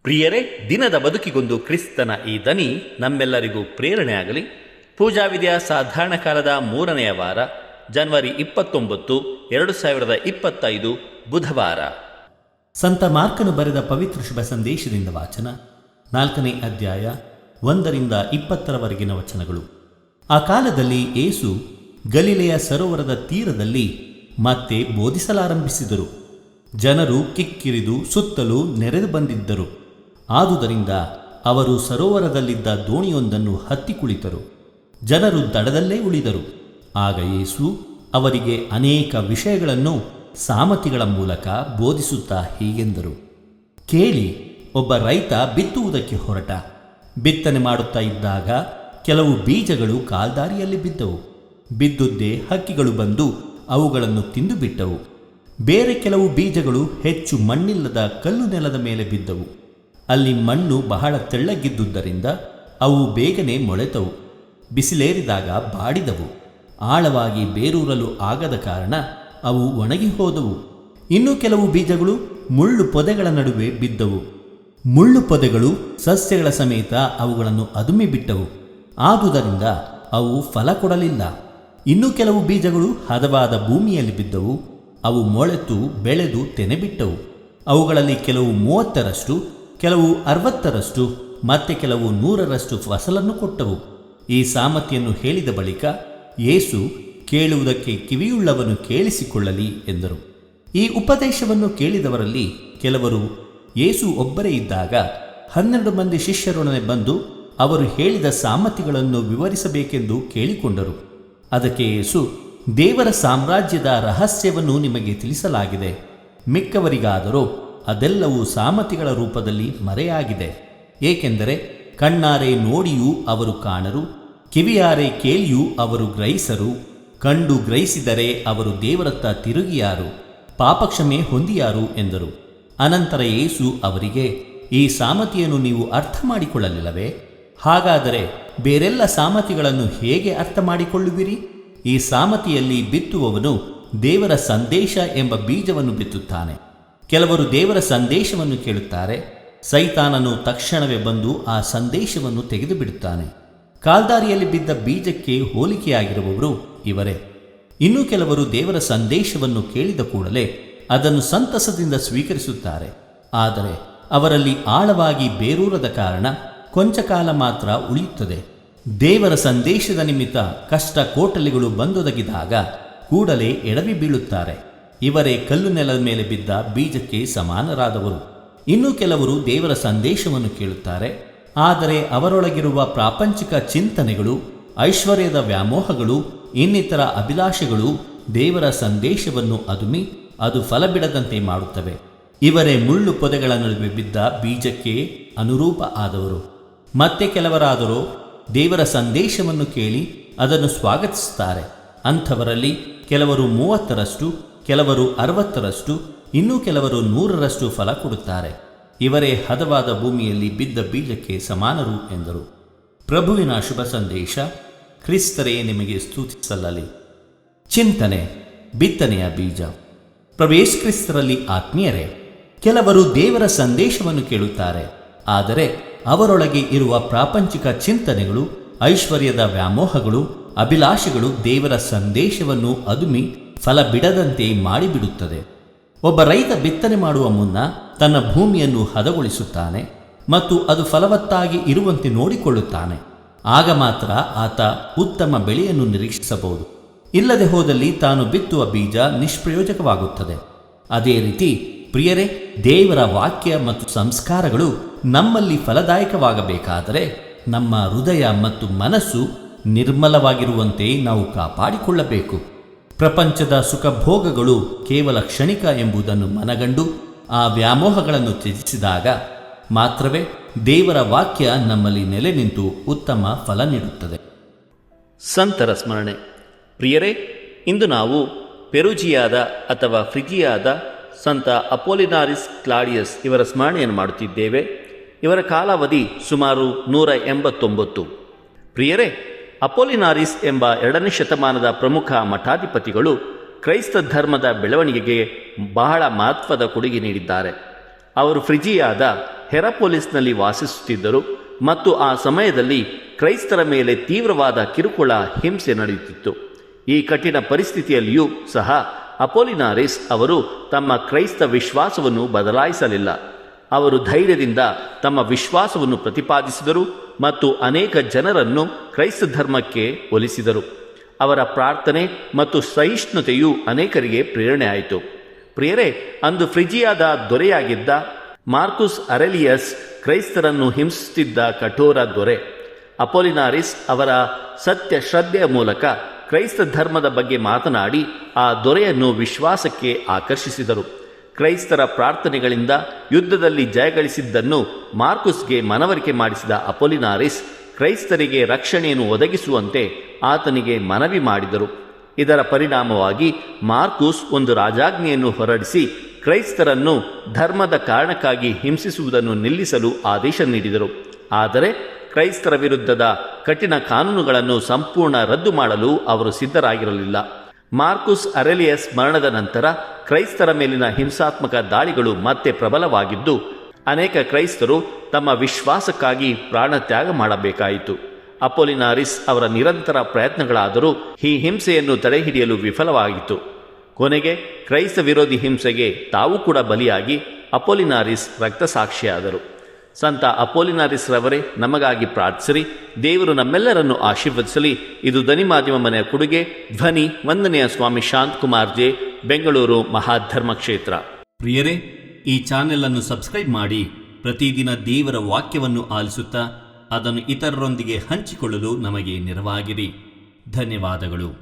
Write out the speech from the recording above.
ಪ್ರಿಯರೇ, ದಿನದ ಬದುಕಿಗೊಂದು ಕ್ರಿಸ್ತನ ಈ ದನಿ ನಮ್ಮೆಲ್ಲರಿಗೂ ಪ್ರೇರಣೆಯಾಗಲಿ. ಪೂಜಾ ವಿಧಿಯ ಸಾಧಾರಣ ಕಾಲದ 3ನೆಯ ವಾರ, ಜನವರಿ 29, 2025 ಬುಧವಾರ. ಸಂತ ಮಾರ್ಕನು ಬರೆದ ಪವಿತ್ರ ಶುಭ ಸಂದೇಶದಿಂದ ವಾಚನ. 4ನೇ ಅಧ್ಯಾಯ 1ರಿಂದ 20ರವರೆಗಿನ ವಚನಗಳು. ಆ ಕಾಲದಲ್ಲಿ ಯೇಸು ಗಲಿಲೆಯ ಸರೋವರದ ತೀರದಲ್ಲಿ ಮತ್ತೆ ಬೋಧಿಸಲಾರಂಭಿಸಿದರು. ಜನರು ಕಿಕ್ಕಿರಿದು ಸುತ್ತಲೂ ನೆರೆದು ಬಂದಿದ್ದರು. ಆದುದರಿಂದ ಅವರು ಸರೋವರದಲ್ಲಿದ್ದ ದೋಣಿಯೊಂದನ್ನು ಹತ್ತಿ ಕುಳಿತರು. ಜನರು ದಡದಲ್ಲೇ ಉಳಿದರು. ಆಗ ಯೇಸು ಅವರಿಗೆ ಅನೇಕ ವಿಷಯಗಳನ್ನು ಸಾಮತಿಗಳ ಮೂಲಕ ಬೋಧಿಸುತ್ತಾ ಹೀಗೆಂದರು. ಕೇಳಿ, ಒಬ್ಬ ರೈತ ಬಿತ್ತುವುದಕ್ಕೆ ಹೊರಟ. ಬಿತ್ತನೆ ಮಾಡುತ್ತಾ ಇದ್ದಾಗ ಕೆಲವು ಬೀಜಗಳು ಕಾಲ್ದಾರಿಯಲ್ಲಿ ಬಿದ್ದವು. ಬಿದ್ದುದ್ದೇ ಹಕ್ಕಿಗಳು ಬಂದು ಅವುಗಳನ್ನು ತಿಂದು ಬಿಟ್ಟವು. ಬೇರೆ ಕೆಲವು ಬೀಜಗಳು ಹೆಚ್ಚು ಮಣ್ಣಿಲ್ಲದ ಕಲ್ಲು ನೆಲದ ಮೇಲೆ ಬಿದ್ದವು. ಅಲ್ಲಿ ಮಣ್ಣು ಬಹಳ ತೆಳ್ಳಗಿದ್ದುದರಿಂದ ಅವು ಬೇಗನೆ ಮೊಳೆತವು. ಬಿಸಿಲೇರಿದಾಗ ಬಾಡಿದವು. ಆಳವಾಗಿ ಬೇರೂರಲು ಆಗದ ಕಾರಣ ಅವು ಒಣಗಿ ಹೋದವು. ಇನ್ನು ಕೆಲವು ಬೀಜಗಳು ಮುಳ್ಳು ಪೊದೆಗಳ ನಡುವೆ ಬಿದ್ದವು. ಮುಳ್ಳು ಪೊದೆಗಳು ಸಸ್ಯಗಳ ಸಮೇತ ಅವುಗಳನ್ನು ಅದುಮಿ ಬಿಟ್ಟವು. ಆದುದರಿಂದ ಅವು ಫಲ ಕೊಡಲಿಲ್ಲ. ಇನ್ನು ಕೆಲವು ಬೀಜಗಳು ಹದವಾದ ಭೂಮಿಯಲ್ಲಿ ಬಿದ್ದವು. ಅವು ಮೊಳೆತು ಬೆಳೆದು ತೆನೆ ಬಿಟ್ಟವು. ಅವುಗಳಲ್ಲಿ ಕೆಲವು 30ರಷ್ಟು, ಕೆಲವು 60ರಷ್ಟು, ಮತ್ತೆ ಕೆಲವು 100ರಷ್ಟು ಫಸಲನ್ನು ಕೊಟ್ಟವು. ಈ ಸಾಮತಿಯನ್ನು ಹೇಳಿದ ಬಳಿಕ ಯೇಸು, ಕೇಳುವುದಕ್ಕೆ ಕಿವಿಯುಳ್ಳವನು ಕೇಳಿಸಿಕೊಳ್ಳಲಿ ಎಂದರು. ಈ ಉಪದೇಶವನ್ನು ಕೇಳಿದವರಲ್ಲಿ ಕೆಲವರು ಯೇಸು ಒಬ್ಬರೇ ಇದ್ದಾಗ 12 ಮಂದಿ ಶಿಷ್ಯರೊಡನೆ ಬಂದು ಅವರು ಹೇಳಿದ ಸಾಮತಿಗಳನ್ನು ವಿವರಿಸಬೇಕೆಂದು ಕೇಳಿಕೊಂಡರು. ಅದಕ್ಕೆ ಯೇಸು, ದೇವರ ಸಾಮ್ರಾಜ್ಯದ ರಹಸ್ಯವನ್ನು ನಿಮಗೆ ತಿಳಿಸಲಾಗಿದೆ. ಮಿಕ್ಕವರಿಗಾದರೂ ಅದೆಲ್ಲವೂ ಸಾಮತಿಗಳ ರೂಪದಲ್ಲಿ ಮರೆಯಾಗಿದೆ. ಏಕೆಂದರೆ ಕಣ್ಣಾರೆ ನೋಡಿಯೂ ಅವರು ಕಾಣರು, ಕಿವಿಯಾರೆ ಕೇಳಿಯೂ ಅವರು ಗ್ರಹಿಸರು. ಕಂಡು ಗ್ರಹಿಸಿದರೆ ಅವರು ದೇವರತ್ತ ತಿರುಗಿಯಾರು, ಪಾಪಕ್ಷಮೆ ಹೊಂದಿಯಾರು ಎಂದರು. ಅನಂತರ ಯೇಸು ಅವರಿಗೆ, ಈ ಸಾಮತಿಯನ್ನು ನೀವು ಅರ್ಥ ಮಾಡಿಕೊಳ್ಳಲಿಲ್ಲವೇ? ಹಾಗಾದರೆ ಬೇರೆಲ್ಲ ಸಾಮತಿಗಳನ್ನು ಹೇಗೆ ಅರ್ಥ ಮಾಡಿಕೊಳ್ಳುವಿರಿ? ಈ ಸಾಮತಿಯಲ್ಲಿ ಬಿತ್ತುವವನು ದೇವರ ಸಂದೇಶ ಎಂಬ ಬೀಜವನ್ನು ಬಿತ್ತುತ್ತಾನೆ. ಕೆಲವರು ದೇವರ ಸಂದೇಶವನ್ನು ಕೇಳುತ್ತಾರೆ. ಸೈತಾನನು ತಕ್ಷಣವೇ ಬಂದು ಆ ಸಂದೇಶವನ್ನು ತೆಗೆದು ಬಿಡುತ್ತಾನೆ. ಕಾಲ್ದಾರಿಯಲ್ಲಿ ಬಿದ್ದ ಬೀಜಕ್ಕೆ ಹೋಲಿಕೆಯಾಗಿರುವವರು ಇವರೇ. ಇನ್ನು ಕೆಲವರು ದೇವರ ಸಂದೇಶವನ್ನು ಕೇಳಿದ ಕೂಡಲೇ ಅದನ್ನು ಸಂತಸದಿಂದ ಸ್ವೀಕರಿಸುತ್ತಾರೆ. ಆದರೆ ಅವರಲ್ಲಿ ಆಳವಾಗಿ ಬೇರೂರದ ಕಾರಣ ಕೊಂಚ ಕಾಲ ಮಾತ್ರ ಉಳಿಯುತ್ತದೆ. ದೇವರ ಸಂದೇಶದ ನಿಮಿತ್ತ ಕಷ್ಟ ಕೋಟಲೆಗಳು ಬಂದೊದಗಿದಾಗ ಕೂಡಲೇ ಎಡವಿ ಬೀಳುತ್ತಾರೆ. ಇವರೇ ಕಲ್ಲು ನೆಲದ ಮೇಲೆ ಬಿದ್ದ ಬೀಜಕ್ಕೆ ಸಮಾನರಾದವರು. ಇನ್ನು ಕೆಲವರು ದೇವರ ಸಂದೇಶವನ್ನು ಕೇಳುತ್ತಾರೆ. ಆದರೆ ಅವರೊಳಗಿರುವ ಪ್ರಾಪಂಚಿಕ ಚಿಂತನೆಗಳು, ಐಶ್ವರ್ಯದ ವ್ಯಾಮೋಹಗಳು, ಇನ್ನಿತರ ಅಭಿಲಾಷೆಗಳು ದೇವರ ಸಂದೇಶವನ್ನು ಅದುಮಿ ಅದು ಫಲ ಬಿಡದಂತೆ ಮಾಡುತ್ತವೆ. ಇವರೇ ಮುಳ್ಳು ಪೊದೆಗಳ ನಡುವೆ ಬಿದ್ದ ಬೀಜಕ್ಕೆ ಅನುರೂಪ ಆದವರು. ಮತ್ತೆ ಕೆಲವರಾದರೂ ದೇವರ ಸಂದೇಶವನ್ನು ಕೇಳಿ ಅದನ್ನು ಸ್ವಾಗತಿಸುತ್ತಾರೆ. ಅಂಥವರಲ್ಲಿ ಕೆಲವರು 30ರಷ್ಟು, ಕೆಲವರು 60ರಷ್ಟು, ಇನ್ನೂ ಕೆಲವರು 100ರಷ್ಟು ಫಲ ಕೊಡುತ್ತಾರೆ. ಇವರೇ ಹದವಾದ ಭೂಮಿಯಲ್ಲಿ ಬಿದ್ದ ಬೀಜಕ್ಕೆ ಸಮಾನರು ಎಂದರು. ಪ್ರಭುವಿನ ಶುಭ ಸಂದೇಶ. ಕ್ರಿಸ್ತರೇ ನಿಮಗೆ ಸ್ತುತಿಸಲ್ಲಲಿ. ಚಿಂತನೆ. ಬಿತ್ತನೆಯ ಬೀಜ. ಪ್ರಭು ಯೇಸು ಕ್ರಿಸ್ತರಲ್ಲಿ ಆತ್ಮೀಯರೇ, ಕೆಲವರು ದೇವರ ಸಂದೇಶವನ್ನು ಕೇಳುತ್ತಾರೆ. ಆದರೆ ಅವರೊಳಗೆ ಇರುವ ಪ್ರಾಪಂಚಿಕ ಚಿಂತನೆಗಳು, ಐಶ್ವರ್ಯದ ವ್ಯಾಮೋಹಗಳು, ಅಭಿಲಾಷೆಗಳು ದೇವರ ಸಂದೇಶವನ್ನು ಅದುಮಿ ಫಲ ಬಿಡದಂತೆ ಮಾಡಿಬಿಡುತ್ತದೆ. ಒಬ್ಬ ರೈತ ಬಿತ್ತನೆ ಮಾಡುವ ಮುನ್ನ ತನ್ನ ಭೂಮಿಯನ್ನು ಹದಗೊಳಿಸುತ್ತಾನೆ ಮತ್ತು ಅದು ಫಲವತ್ತಾಗಿ ಇರುವಂತೆ ನೋಡಿಕೊಳ್ಳುತ್ತಾನೆ. ಆಗ ಮಾತ್ರ ಆತ ಉತ್ತಮ ಬೆಳೆಯನ್ನು ನಿರೀಕ್ಷಿಸಬಹುದು. ಇಲ್ಲದೆ ಹೋದಲ್ಲಿ ತಾನು ಬಿತ್ತುವ ಬೀಜ ನಿಷ್ಪ್ರಯೋಜಕವಾಗುತ್ತದೆ. ಅದೇ ರೀತಿ ಪ್ರಿಯರೇ, ದೇವರ ವಾಕ್ಯ ಮತ್ತು ಸಂಸ್ಕಾರಗಳು ನಮ್ಮಲ್ಲಿ ಫಲದಾಯಕವಾಗಬೇಕಾದರೆ ನಮ್ಮ ಹೃದಯ ಮತ್ತು ಮನಸ್ಸು ನಿರ್ಮಲವಾಗಿರುವಂತೆ ನಾವು ಕಾಪಾಡಿಕೊಳ್ಳಬೇಕು. ಪ್ರಪಂಚದ ಸುಖಭೋಗಗಳು ಕೇವಲ ಕ್ಷಣಿಕ ಎಂಬುದನ್ನು ಮನಗಂಡು ಆ ವ್ಯಾಮೋಹಗಳನ್ನು ತ್ಯಜಿಸಿದಾಗ ಮಾತ್ರವೇ ದೇವರ ವಾಕ್ಯ ನಮ್ಮಲ್ಲಿ ನೆಲೆ ನಿಂತು ಉತ್ತಮ ಫಲ ನೀಡುತ್ತದೆ. ಸಂತರ ಸ್ಮರಣೆ. ಪ್ರಿಯರೇ, ಇಂದು ನಾವು ಪೆರುಜಿಯಾದ ಅಥವಾ ಫ್ರಿಜಿಯಾದ ಸಂತ ಅಪೋಲಿನಾರಿಸ್ ಕ್ಲಾಡಿಯಸ್ ಇವರ ಸ್ಮರಣೆಯನ್ನು ಮಾಡುತ್ತಿದ್ದೇವೆ. ಇವರ ಕಾಲಾವಧಿ ಸುಮಾರು 189. ಪ್ರಿಯರೇ, ಅಪೋಲಿನಾರಿಸ್ ಎಂಬ 2ನೇ ಶತಮಾನದ ಪ್ರಮುಖ ಮಠಾಧಿಪತಿಗಳು ಕ್ರೈಸ್ತ ಧರ್ಮದ ಬೆಳವಣಿಗೆಗೆ ಬಹಳ ಮಹತ್ವದ ಕೊಡುಗೆ ನೀಡಿದ್ದಾರೆ. ಅವರು ಫ್ರಿಜಿಯಾದ ಹೆರಾಪೋಲಿಸ್ನಲ್ಲಿ ವಾಸಿಸುತ್ತಿದ್ದರು ಮತ್ತು ಆ ಸಮಯದಲ್ಲಿ ಕ್ರೈಸ್ತರ ಮೇಲೆ ತೀವ್ರವಾದ ಕಿರುಕುಳ ಹಿಂಸೆ ನಡೆಯುತ್ತಿತ್ತು. ಈ ಕಠಿಣ ಪರಿಸ್ಥಿತಿಯಲ್ಲಿಯೂ ಸಹ ಅಪೊಲಿನಾರಿಸ್ ಅವರು ತಮ್ಮ ಕ್ರೈಸ್ತ ವಿಶ್ವಾಸವನ್ನು ಬದಲಾಯಿಸಲಿಲ್ಲ. ಅವರು ಧೈರ್ಯದಿಂದ ತಮ್ಮ ವಿಶ್ವಾಸವನ್ನು ಪ್ರತಿಪಾದಿಸಿದರು ಮತ್ತು ಅನೇಕ ಜನರನ್ನು ಕ್ರೈಸ್ತ ಧರ್ಮಕ್ಕೆ ಒಲಿಸಿದರು. ಅವರ ಪ್ರಾರ್ಥನೆ ಮತ್ತು ಸಹಿಷ್ಣುತೆಯು ಅನೇಕರಿಗೆ ಪ್ರೇರಣೆಯಾಯಿತು. ಪ್ರಿಯರೇ, ಅಂದು ಫ್ರಿಜಿಯಾದ ದೊರೆಯಾಗಿದ್ದ ಮಾರ್ಕುಸ್ ಅರೆಲಿಯಸ್ ಕ್ರೈಸ್ತರನ್ನು ಹಿಂಸಿಸುತ್ತಿದ್ದ ಕಠೋರ ದೊರೆ. ಅಪೊಲಿನಾರಿಸ್ ಅವರ ಸತ್ಯ ಶ್ರದ್ಧೆಯ ಮೂಲಕ ಕ್ರೈಸ್ತ ಧರ್ಮದ ಬಗ್ಗೆ ಮಾತನಾಡಿ ಆ ದೊರೆಯನ್ನು ವಿಶ್ವಾಸಕ್ಕೆ ಆಕರ್ಷಿಸಿದರು. ಕ್ರೈಸ್ತರ ಪ್ರಾರ್ಥನೆಗಳಿಂದ ಯುದ್ಧದಲ್ಲಿ ಜಯಗಳಿಸಿದ್ದನ್ನು ಮಾರ್ಕುಸ್ಗೆ ಮನವರಿಕೆ ಮಾಡಿಸಿದ ಅಪೊಲಿನಾರಿಸ್ ಕ್ರೈಸ್ತರಿಗೆ ರಕ್ಷಣೆಯನ್ನು ಒದಗಿಸುವಂತೆ ಆತನಿಗೆ ಮನವಿ ಮಾಡಿದರು. ಇದರ ಪರಿಣಾಮವಾಗಿ ಮಾರ್ಕುಸ್ ಒಂದು ರಾಜಾಜ್ಞೆಯನ್ನು ಹೊರಡಿಸಿ ಕ್ರೈಸ್ತರನ್ನು ಧರ್ಮದ ಕಾರಣಕ್ಕಾಗಿ ಹಿಂಸಿಸುವುದನ್ನು ನಿಲ್ಲಿಸಲು ಆದೇಶ ನೀಡಿದರು. ಆದರೆ ಕ್ರೈಸ್ತರ ವಿರುದ್ಧದ ಕಠಿಣ ಕಾನೂನುಗಳನ್ನು ಸಂಪೂರ್ಣ ರದ್ದು ಮಾಡಲು ಅವರು ಸಿದ್ಧರಾಗಿರಲಿಲ್ಲ. ಮಾರ್ಕುಸ್ ಅರೆಲಿಯಸ್ ಮರಣದ ನಂತರ ಕ್ರೈಸ್ತರ ಮೇಲಿನ ಹಿಂಸಾತ್ಮಕ ದಾಳಿಗಳು ಮತ್ತೆ ಪ್ರಬಲವಾಗಿದ್ದು, ಅನೇಕ ಕ್ರೈಸ್ತರು ತಮ್ಮ ವಿಶ್ವಾಸಕ್ಕಾಗಿ ಪ್ರಾಣ ತ್ಯಾಗ ಮಾಡಬೇಕಾಯಿತು. ಅಪೊಲಿನಾರಿಸ್ ಅವರ ನಿರಂತರ ಪ್ರಯತ್ನಗಳಾದರೂ ಈ ಹಿಂಸೆಯನ್ನು ತಡೆಹಿಡಿಯಲು ವಿಫಲವಾಗಿತ್ತು. ಕೊನೆಗೆ ಕ್ರೈಸ್ತ ವಿರೋಧಿ ಹಿಂಸೆಗೆ ತಾವು ಕೂಡ ಬಲಿಯಾಗಿ ಅಪೊಲಿನಾರಿಸ್ ರಕ್ತಸಾಕ್ಷಿಯಾದರು. ಸಂತ ಅಪೊಲಿನಾರಿಸ್ ರವರೇ, ನಮಗಾಗಿ ಪ್ರಾರ್ಥಿಸಿರಿ. ದೇವರು ನಮ್ಮೆಲ್ಲರನ್ನು ಆಶೀರ್ವದಿಸಲಿ. ಇದು ಧ್ವನಿ ಮಾಧ್ಯಮ ಮನೆಯ ಕೊಡುಗೆ. ಧ್ವನಿ ವಂದನೆಯ ಸ್ವಾಮಿ ಶಾಂತಕುಮಾರ್ ಜೆ, ಬೆಂಗಳೂರು ಮಹಾಧರ್ಮ ಕ್ಷೇತ್ರ. ಪ್ರಿಯರೇ, ಈ ಚಾನೆಲ್ ಅನ್ನು ಸಬ್ಸ್ಕ್ರೈಬ್ ಮಾಡಿ ಪ್ರತಿದಿನ ದೇವರ ವಾಕ್ಯವನ್ನು ಆಲಿಸುತ್ತಾ ಅದನ್ನು ಇತರರೊಂದಿಗೆ ಹಂಚಿಕೊಳ್ಳಲು ನಮಗೆ ನೆರವಾಗಿರಿ. ಧನ್ಯವಾದಗಳು.